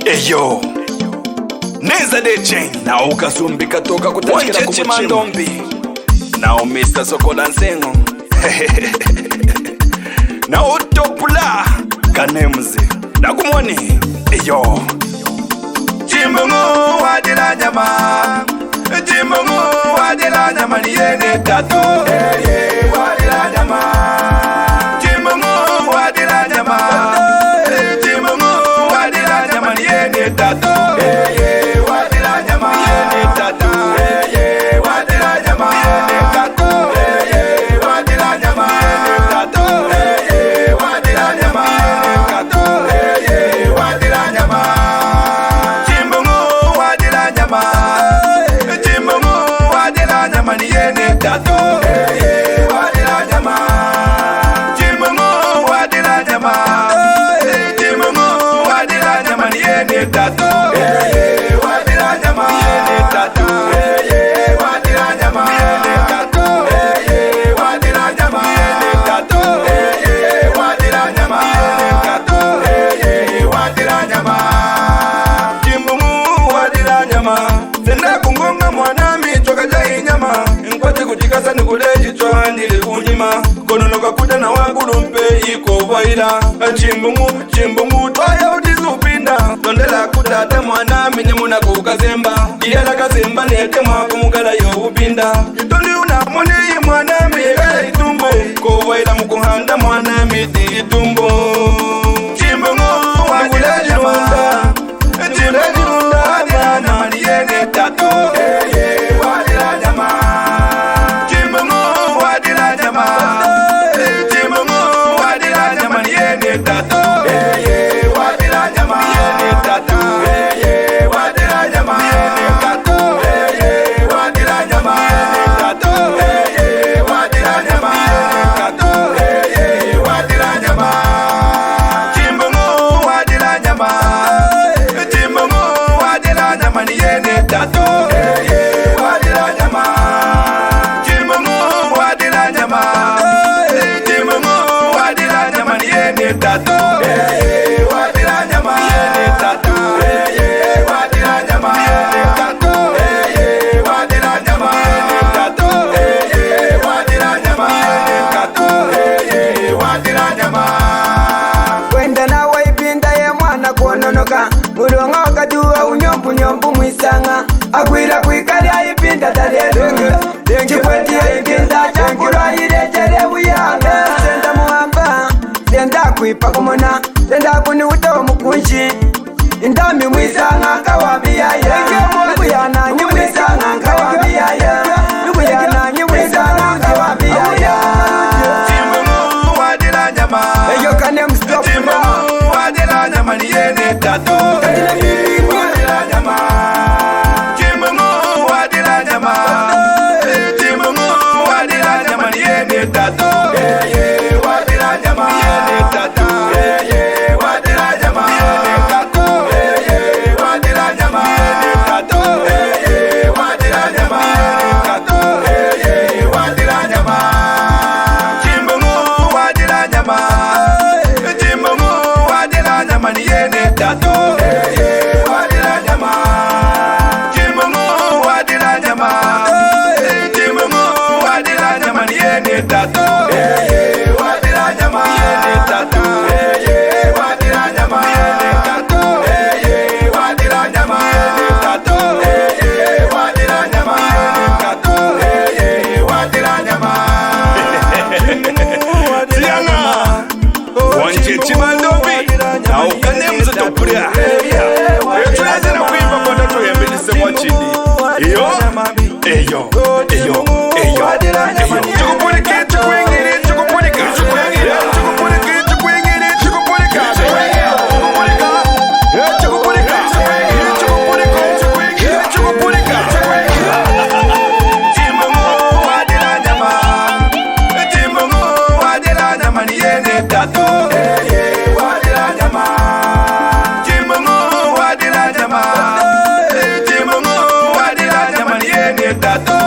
Eyo Neza de chain na ukasumbika toka kutachikira kumandombi na Mr. Sokola Nsengo na utopula kanemzi na kumoni. Eyo Chimbungu wadila nyama, Chimbungu wadila nyama niyene tato. Wadila nyama, Chimbungu wadila nyama, Chimbungu wadila nyama niyene tato. Wadila nyama niyene tato. Wadila nyama niyene tato. Wadila nyama niyene tato. Wadila nyama niyene tato. Wadila nyama Chimbungu wadila nyama, Chimbungu wadila nyama niyene tato. Wadila nyama Chimbungu wadila nyama, Chimbungu wadila nyama niyene tato. Wadila nyama niyene tato. Wadila nyama niyene tato. Wadila nyama niyene tato. Wadila nyama niyene tato. Wadila nyama Chimbungu wadila nyama, senda kungonga mwana michoka jai nyama. Nkwate kujikasa nikule jichwa nili kunyima, kononoka kuja na wangulu mpe iko vaila. Chimbungu twaya udizu upinda, tondela kutata mwana minye muna kukazemba. Iyala kazemba nete mwaku mugala yo upinda. Itondi unamoni mwana miyegala itumbo, kovaila mukuhanda mwana miti itumbo. Chimbungu wadila nyama, nyama niyene tato. Wadila nyama Chimbungu wadila nyama, Chimbungu wadila nyama niyene tato. Wadila nyama niyene tato. Wadila nyama niyene tato. Wadila nyama niyene tato. Wadila nyama niyene tato. Wadila nyama Chimbungu wadila nyama, Chimbungu wadila nyama niyene tato. Wadila nyama Chimbungu wadila nyama, Chimbungu wadila nyama niyene tato. Wadila nyama niyene tato. Wadila nyama niyene tato. Wadila nyama niyene tato. Wadila nyama niyene tato. Wadila nyama Kwenda na waipinda ye mwana kuononoka, mulonga wakadua unyombu nyombu mwisanga. Akwila kwikali aipinda talelungu, chikweti aipinda chakura ilechele uyanga. Senda muhamba, senda kuipa kumona, senda kuni uto mukunshi. Indami mwisanga kawambia ya, nubuyana nyi mwisanga kawambia ya, nubuyana nyi mwisanga kawambia ya. Chimbungu wadila nyama, Eyo kane mstop na Chimbungu wadila nyama niyene tato. Wadila nyama Chimbungu wadila nyama, Chimbungu wadila nyama niyene tato. Wadila nyama niyene tato. Wadila nyama niyene tato. Wadila nyama niyene tato. Wadila nyama niyene tato. Wadila nyama Chimbungu wadila nyama, Chimbungu wadila nyama niyene tato. Wadila nyama Chimbungu wadila nyama, Chimbungu wadila nyama niyene tato. Wadila nyama niyene tato. Wadila nyama niyene tato. Wadila nyama niyene tato. Wadila nyama niyene tato. Wadila nyama Tiana Wanje chimandombi na ukanemza topria. Tunaanza na kuimba kwa ndoto ya mbelise mwachini. Eyo Eyo Eyo Eyo Chukupulike chukwengiri chukupulika. Chukupulike chukwengiri chukupulika. Chukupulika Chukupulika Chukupulika Chimbungu wadila nyama, Chimbungu wadila nyama niyene tato. Wadila nyama Chimbungu wadila nyama, Chimbungu wadila nyama niyene tato.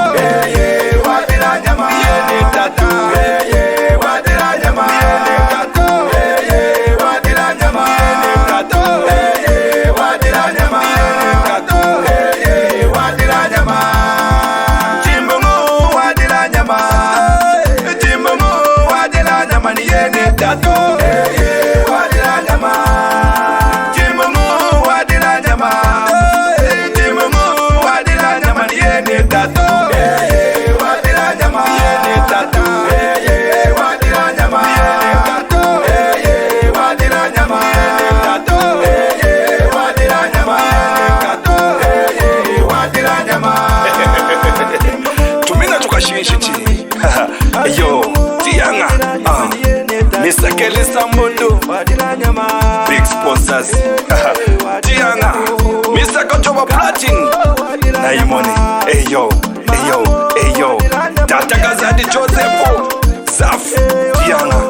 big sponsors Tianga Mr. Kochoba Platin Naimoni Eyo Tata Gazadi Joseph Zaf Tianga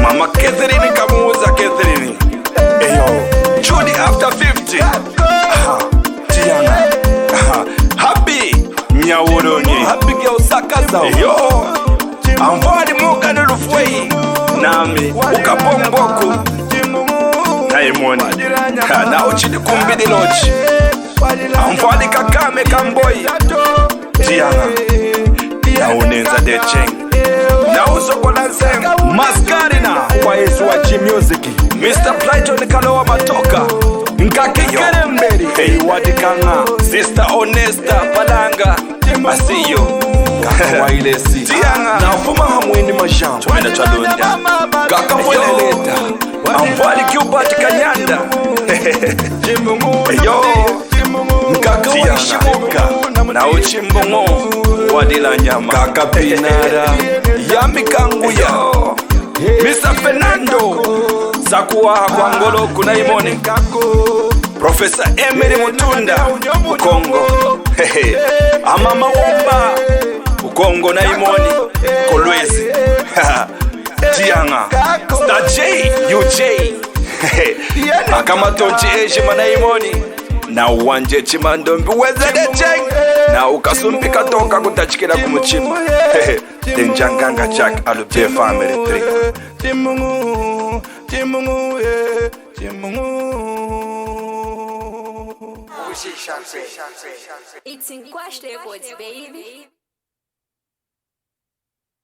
Mama Catherine Kamuza Catherine Eyo Judy after 50 Tianga Happy Nyawuroni Happy Girl Sakaza Eyo Amvadi Muka Nurufwei Nami Ukapomboku Naimoni Na uchidi kumbidi lochi Amvadi Kakame Kamboi Tianga Na unenza de cheng Na usoko na nseng Maskarina Kwa Yesu wa G-Music Mr. Platon Kalowa Matoka Nkakekere mberi Hey wadikanga Sister Honesta Palanga Asiyo Kaka wailesi Tianga Na ufuma hamwendi majambo Tumena chalonda Kaka mweleleta Amvali Cupid Kanyanda Eyo Nkaka waishimuka Na uchimbongo Wadila nyama Kaka Pinara Yami kangu yo Mr. Fernando Sakuwa kwa ngolo kunaimoni Professor Emery Mutunda Ukongo Amama Womba Ukongo naimoni Kolwezi Tianga Star J UJ Akamatonchi Ejima naimoni Na uwanje chimandombi wezede cheng Na ukasumpika toka kutachikila kumuchima Denjanganga Jack Alubie Family 3 Timungu It's in Quash Records, baby.